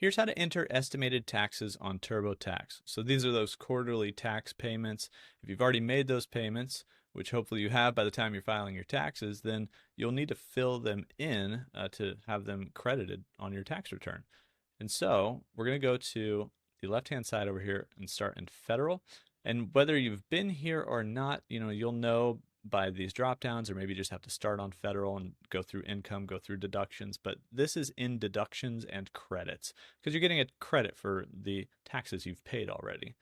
Here's how to enter estimated taxes on TurboTax. So these are those quarterly tax payments. If you've already made those payments, which hopefully you have by the time you're filing your taxes, then you'll need to fill them in to have them credited on your tax return. And so we're going to go to the left-hand side over here and start in federal. And whether you've been here or not, you'll know by these drop downs, or maybe you just have to start on federal and go through income, go through deductions. But this is in deductions and credits because you're getting a credit for the taxes you've paid already.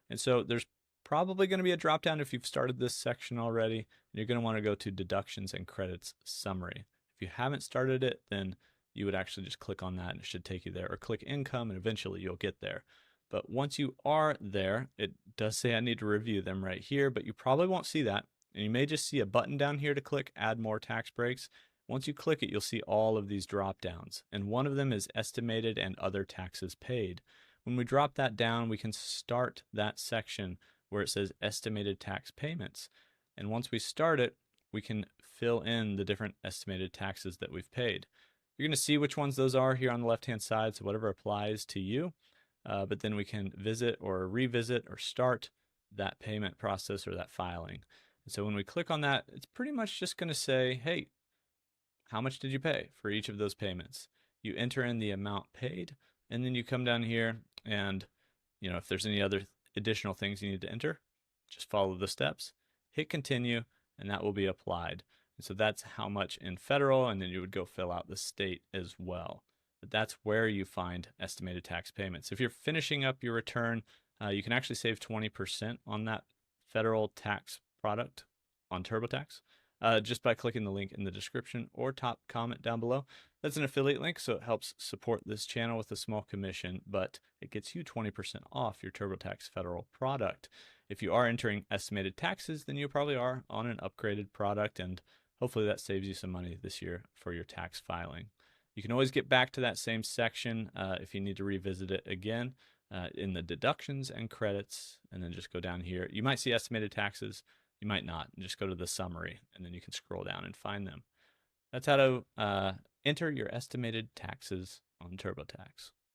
And so there's probably going to be a drop down if you've started this section already. And you're going to want to go to deductions and credits summary. If you haven't started it, then you would actually just click on that and it should take you there, or click income and eventually you'll get there. But once you are there, it does say I need to review them right here, but you probably won't see that. And you may just see a button down here to click add more tax breaks. Once you click it, you'll see all of these drop downs. And one of them is estimated and other taxes paid. When we drop that down, we can start that section where it says estimated tax payments. And once we start it, we can fill in the different estimated taxes that we've paid. You're going to see which ones those are here on the left-hand side, so whatever applies to you. But then we can visit or revisit or start that payment process or that filing. And so when we click on that, it's pretty much just going to say, hey, how much did you pay for each of those payments? You enter in the amount paid, and then you come down here and, if there's any other additional things you need to enter, just follow the steps, hit continue, and that will be applied. And so that's how much in federal, and then you would go fill out the state as well. But that's where you find estimated tax payments. If you're finishing up your return, you can actually save 20% on that federal tax product on TurboTax just by clicking the link in the description or top comment down below. That's an affiliate link, so it helps support this channel with a small commission, but it gets you 20% off your TurboTax federal product. If you are entering estimated taxes, then you probably are on an upgraded product, and hopefully that saves you some money this year for your tax filing. You can always get back to that same section if you need to revisit it again in the deductions and credits, and then just go down here. You might see estimated taxes, you might not. Just go to the summary, and then you can scroll down and find them. That's how to enter your estimated taxes on TurboTax.